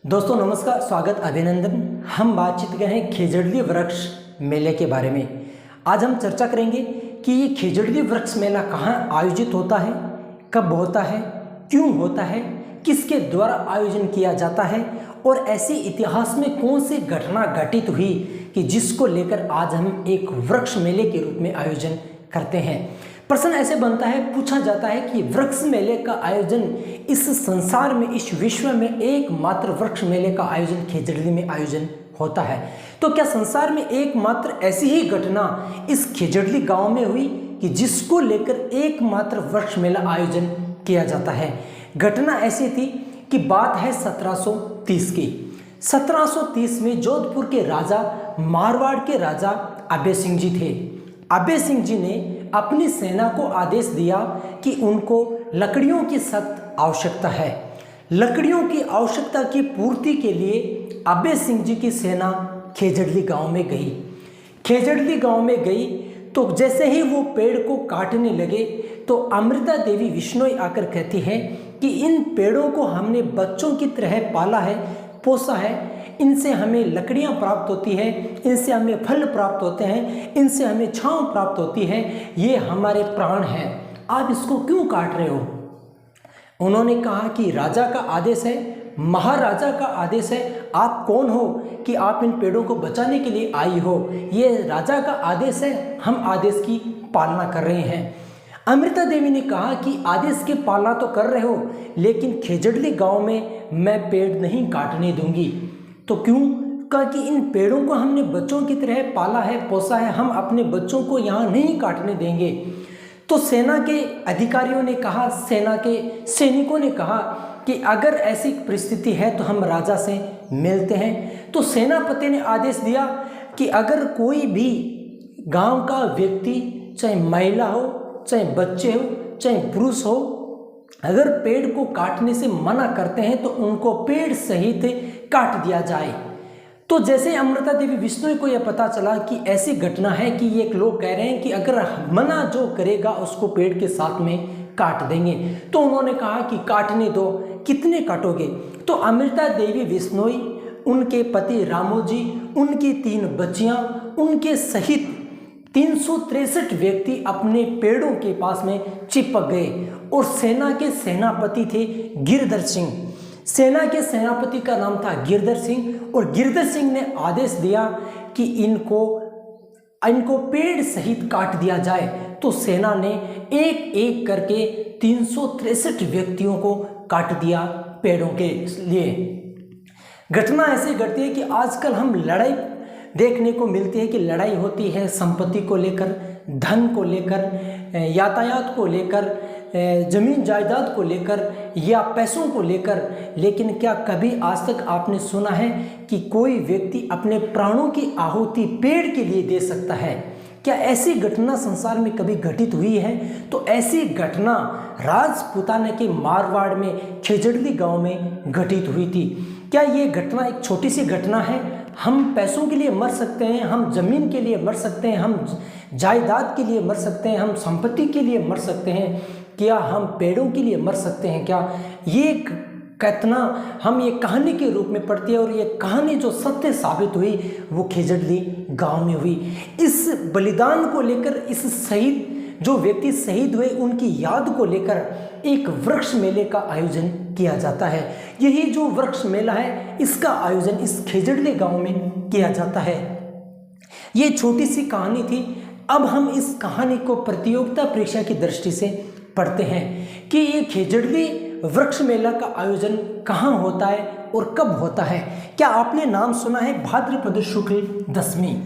दोस्तों नमस्कार, स्वागत, अभिनंदन। हम बातचीत कर रहे हैं खेजड़ली वृक्ष मेले के बारे में। आज हम चर्चा करेंगे कि ये खेजड़ली वृक्ष मेला कहाँ आयोजित होता है, कब होता है, क्यों होता है, किसके द्वारा आयोजन किया जाता है और ऐसे इतिहास में कौन सी घटना घटित हुई कि जिसको लेकर आज हम एक वृक्ष मेले के रूप में आयोजन करते हैं। प्रश्न ऐसे बनता है, पूछा जाता है कि वृक्ष मेले का आयोजन इस संसार में, इस विश्व में एकमात्र वृक्ष मेले का आयोजन खेजड़ली में आयोजन होता है। तो क्या संसार में एकमात्र ऐसी ही घटना इस खेजड़ली गांव में हुई कि जिसको लेकर एकमात्र वृक्ष मेला आयोजन किया जाता है। घटना ऐसी थी कि बात है 1730 की। 1730 में जोधपुर के राजा, मारवाड़ के राजा अभय सिंह जी थे। अभय सिंह जी ने अपनी सेना को आदेश दिया कि उनको लकड़ियों की सख्त आवश्यकता है। लकड़ियों की आवश्यकता की पूर्ति के लिए अभय सिंह जी की सेना खेजड़ली गांव में गई। खेजड़ली गांव में गई तो जैसे ही वो पेड़ को काटने लगे तो अमृता देवी विश्नोई आकर कहती है कि इन पेड़ों को हमने बच्चों की तरह पाला है, पोसा है, इनसे हमें लकड़ियां प्राप्त होती है, इनसे हमें फल प्राप्त होते हैं, इनसे हमें छांव प्राप्त होती है, ये हमारे प्राण हैं, आप इसको क्यों काट रहे हो। उन्होंने कहा कि राजा का आदेश है, महाराजा का आदेश है, आप कौन हो कि आप इन पेड़ों को बचाने के लिए आई हो। ये राजा का आदेश है, हम आदेश की पालना कर रहे हैं। अमृता देवी ने कहा कि आदेश की पालना तो कर रहे हो, लेकिन खेजड़ली गांव में मैं पेड़ नहीं काटने दूंगी। तो क्यों? कहा कि इन पेड़ों को हमने बच्चों की तरह पाला है, पोसा है, हम अपने बच्चों को यहाँ नहीं काटने देंगे। तो सेना के अधिकारियों ने कहा, सेना के सैनिकों ने कहा कि अगर ऐसी परिस्थिति है तो हम राजा से मिलते हैं। तो सेनापति ने आदेश दिया कि अगर कोई भी गांव का व्यक्ति, चाहे महिला हो, चाहे बच्चे हो, चाहे पुरुष हो, अगर पेड़ को काटने से मना करते हैं तो उनको पेड़ सहित काट दिया जाए। तो जैसे अमृता देवी विश्नोई को यह पता चला कि ऐसी घटना है कि ये लोग कह रहे हैं कि अगर मना जो करेगा उसको पेड़ के साथ में काट देंगे, तो उन्होंने कहा कि काटने दो, कितने काटोगे। तो अमृता देवी विश्नोई, उनके पति रामोजी, उनकी 3 बच्चियां, उनके सहित 363 व्यक्ति अपने पेड़ों के पास में चिपक गए। और सेना के सेनापति थे गिरधर सिंह। सेना के सेनापति का नाम था गिरधर सिंह और गिरधर सिंह ने आदेश दिया कि इनको पेड़ सहित काट दिया जाए। तो सेना ने एक एक करके 363 व्यक्तियों को काट दिया पेड़ों के लिए। घटना ऐसे घटती है कि आजकल हम लड़ाई देखने को मिलती है कि लड़ाई होती है संपत्ति को लेकर, धन को लेकर, यातायात को लेकर, जमीन जायदाद को लेकर या पैसों को लेकर। लेकिन क्या कभी आज तक आपने सुना है कि कोई व्यक्ति अपने प्राणों की आहुति पेड़ के लिए दे सकता है? क्या ऐसी घटना संसार में कभी घटित हुई है? तो ऐसी घटना राजपूताना के मारवाड़ में खेजड़ली गांव में घटित हुई थी। क्या ये घटना एक छोटी सी घटना है? हम पैसों के लिए मर सकते हैं, हम जमीन के लिए मर सकते हैं, हम जायदाद के लिए मर सकते हैं, हम संपत्ति के लिए मर सकते हैं, क्या हम पेड़ों के लिए मर सकते हैं? क्या ये घटना हम ये कहानी के रूप में पढ़ती है और ये कहानी जो सत्य साबित हुई वो खेजड़ली गांव में हुई। इस बलिदान को लेकर, इस शहीद जो व्यक्ति शहीद हुए उनकी याद को लेकर एक वृक्ष मेले का आयोजन किया जाता है। यही जो वृक्ष मेला है इसका आयोजन इस खेजड़ली गांव में किया जाता है। ये छोटी सी कहानी थी। अब हम इस कहानी को प्रतियोगिता परीक्षा की दृष्टि से पढ़ते हैं कि ये खेजड़ली वृक्ष मेला का आयोजन कहाँ होता है और कब होता है। क्या आपने नाम सुना है भाद्रपद शुक्ल दशमी?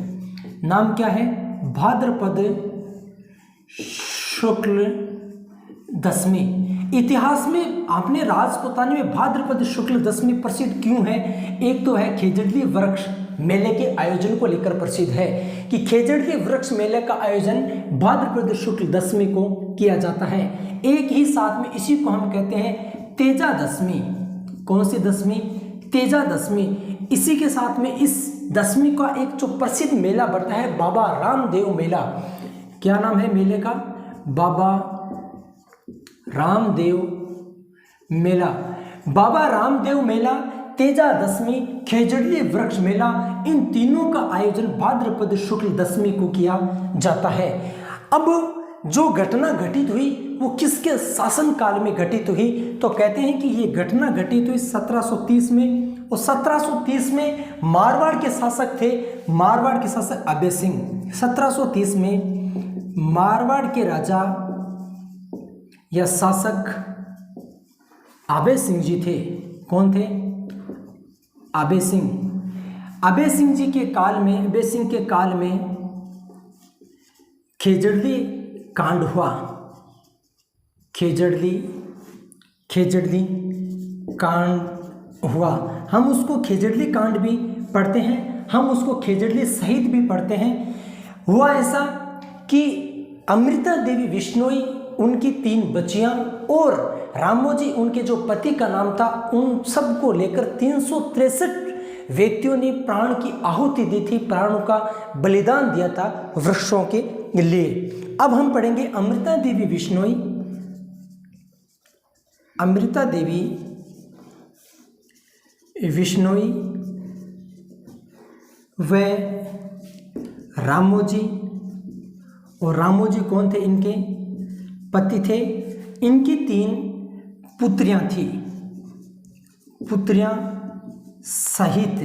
नाम क्या है? भाद्रपद शुक्ल दशमी। इतिहास में आपने राजपूताना में भाद्रपद शुक्ल दशमी प्रसिद्ध क्यों है? एक तो है खेजड़ली वृक्ष मेले के आयोजन को लेकर प्रसिद्ध है कि खेजड़ली वृक्ष मेले का आयोजन भाद्रपद शुक्ल दशमी को किया जाता है। एक ही साथ में इसी को हम कहते हैं तेजा दशमी। कौन सी दशमी? तेजा दशमी। इसी के साथ में इस दशमी का एक जो प्रसिद्ध मेला बढ़ता है बाबा रामदेव मेला। क्या नाम है मेले का? बाबा रामदेव मेला। बाबा रामदेव मेला तेजा दशमी, खेजड़ली वृक्ष मेला, इन तीनों का आयोजन भाद्रपद शुक्ल दशमी को किया जाता है। अब जो घटना घटित हुई वो किसके शासन काल में घटित हुई, तो कहते हैं कि ये घटना घटित हुई 1730 में, और 1730 में मारवाड़ के शासक थे, मारवाड़ के शासक अभय सिंह। 1730 में मारवाड़ के राजा या शासक अभय सिंह जी थे। कौन थे? अभय सिंह। अभय सिंह जी के काल में, अभय सिंह के काल में खेजड़ली कांड हुआ। खेजड़ली कांड हुआ। हम उसको खेजड़ली कांड भी पढ़ते हैं, हम उसको खेजड़ली शहीद भी पढ़ते हैं। हुआ ऐसा कि अमृता देवी बिश्नोई, उनकी 3 बच्चियां और रामोजी उनके जो पति का नाम था, उन सबको लेकर 363 व्यक्तियों ने प्राण की आहुति दी थी, प्राणों का बलिदान दिया था वृक्षों के लिए। अब हम पढ़ेंगे अमृता देवी बिश्नोई। अमृता देवी बिश्नोई व रामोजी, और रामोजी कौन थे? इनके पति थे। इनकी 3 पुत्रियां थी, पुत्रियां सहित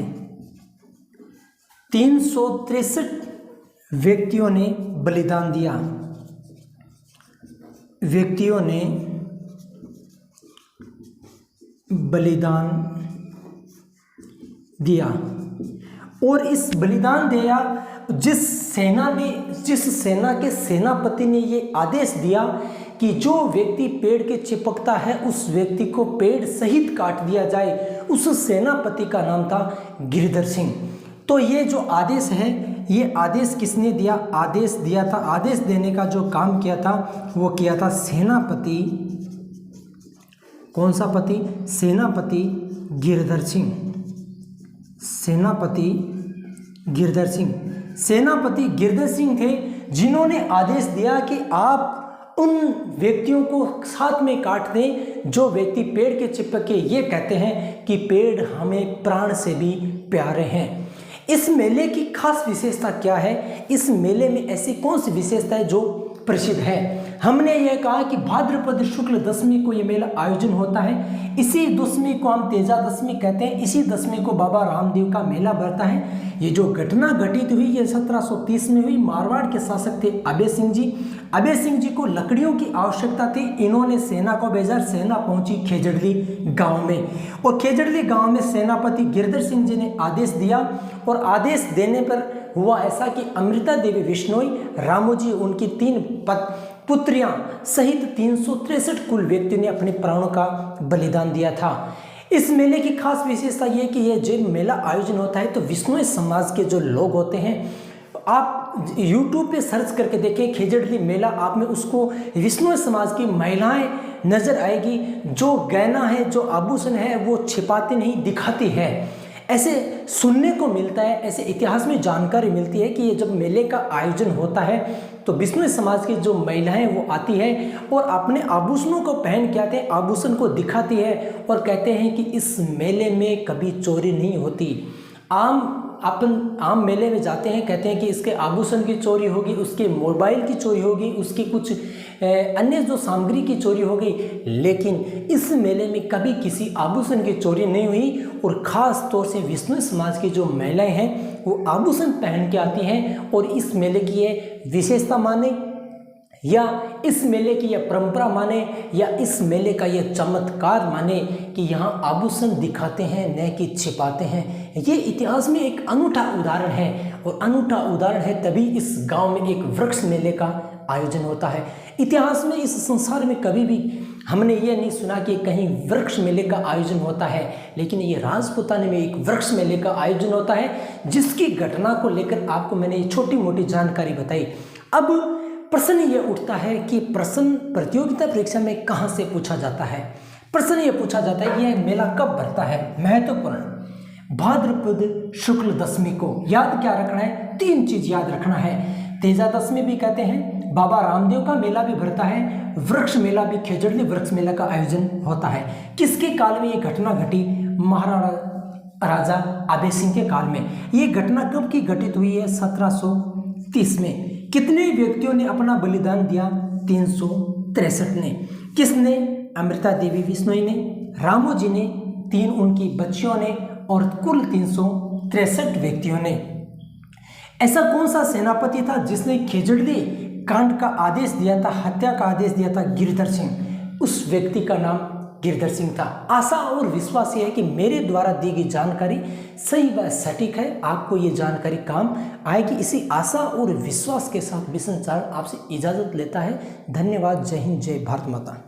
363 व्यक्तियों ने बलिदान दिया, व्यक्तियों ने बलिदान दिया। और इस बलिदान दिया, जिस सेना के सेनापति ने ये आदेश दिया कि जो व्यक्ति पेड़ के चिपकता है उस व्यक्ति को पेड़ सहित काट दिया जाए, उस सेनापति का नाम था गिरधर सिंह। तो ये जो आदेश है, ये आदेश किसने दिया? आदेश दिया था, आदेश देने का जो काम किया था वो किया था सेनापति। कौन सा पति? सेनापति गिरधर सिंह। सेनापति गिरधर सिंह। सेनापति गिरधर सिंह थे जिन्होंने आदेश दिया कि आप उन व्यक्तियों को साथ में काट दें जो व्यक्ति पेड़ के चिपक के ये कहते हैं कि पेड़ हमें प्राण से भी प्यारे हैं। इस मेले की खास विशेषता क्या है? इस मेले में ऐसी कौन सी विशेषता है जो प्रसिद्ध है? हमने यह कहा कि भाद्रपद शुक्ल दशमी को ये मेला आयोजन होता है। इसी दशमी को हम तेजा दशमी कहते हैं। इसी दशमी को बाबा रामदेव का मेला भरता है। ये जो घटना घटित हुई ये 1730 में हुई। मारवाड़ के शासक थे अभय सिंह जी। अभय सिंह जी को लकड़ियों की आवश्यकता थी। इन्होंने सेना को भेजा। सेना पहुंची खेजड़ली गांव में, और खेजड़ली गांव में सेनापति गिरधर सिंह जी ने आदेश दिया, और आदेश देने पर हुआ ऐसा कि अमृता देवी बिश्नोई, रामोजी, उनकी 3 पुत्रियां सहित 363 कुल व्यक्तियों ने अपने प्राणों का बलिदान दिया था। इस मेले की खास विशेषता यह कि यह जब मेला आयोजन होता है तो विश्नोई समाज के जो लोग होते हैं, आप YouTube पे सर्च करके देखें खेजड़ली मेला, आप में उसको विश्नोई समाज की महिलाएं नजर आएगी। जो गहना है, जो आभूषण है, वो छिपाती नहीं, दिखाती है। ऐसे सुनने को मिलता है, ऐसे इतिहास में जानकारी मिलती है कि ये जब मेले का आयोजन होता है तो विश्नोई समाज की जो महिलाएं वो आती है और अपने आभूषणों को पहन के आते हैं, आभूषण को दिखाती है और कहते हैं कि इस मेले में कभी चोरी नहीं होती। आम मेले में जाते हैं, कहते हैं कि इसके आभूषण की चोरी होगी, उसके मोबाइल की चोरी होगी, उसकी कुछ अन्य जो सामग्री की चोरी होगी, लेकिन इस मेले में कभी किसी आभूषण की चोरी नहीं हुई। और ख़ास तौर से विश्नोई समाज की जो महिलाएं हैं वो आभूषण पहन के आती हैं और इस मेले की ये विशेषता माने या इस मेले की यह परंपरा माने या इस मेले का यह चमत्कार माने कि यहाँ आभूषण दिखाते हैं न कि छिपाते हैं। ये इतिहास में एक अनूठा उदाहरण है, और अनूठा उदाहरण है तभी इस गांव में एक वृक्ष मेले का आयोजन होता है। इतिहास में इस संसार में कभी भी हमने ये नहीं सुना कि कहीं वृक्ष मेले का आयोजन होता है, लेकिन ये राजपूताने में एक वृक्ष मेले का आयोजन होता है जिसकी घटना को लेकर आपको मैंने छोटी मोटी जानकारी बताई। अब प्रश्न ये उठता है कि प्रश्न प्रतियोगिता परीक्षा में कहाँ से पूछा जाता है? प्रश्न ये पूछा जाता है यह मेला कब भरता है? महत्वपूर्ण भाद्रपद शुक्ल दशमी को। याद क्या रखना है? 3 चीज याद रखना है। तेजा दशमी भी कहते हैं, बाबा रामदेव का मेला भी भरता है, वृक्ष मेला भी, खेजड़ली वृक्ष मेला का आयोजन होता है। किसके काल में ये घटना घटी? महाराणा राजा आबे सिंह के काल में। ये घटना कब की घटित हुई है? 1730 में। कितने व्यक्तियों ने अपना बलिदान दिया? 363 ने। किसने? अमृता देवी बिश्नोई ने, रामोजी ने, 3 उनकी बच्चियों ने और कुल 363 व्यक्तियों ने। ऐसा कौन सा सेनापति था जिसने खेजड़ली कांड का आदेश दिया था, हत्या का आदेश दिया था? गिरधर सिंह। उस व्यक्ति का नाम गिरधर सिंह था। आशा और विश्वास ये है कि मेरे द्वारा दी गई जानकारी सही व सटीक है, आपको ये जानकारी काम आएगी। इसी आशा और विश्वास के साथ मिशन चार्ट आपसे इजाजत लेता है। धन्यवाद। जय हिंद, जय भारत माता।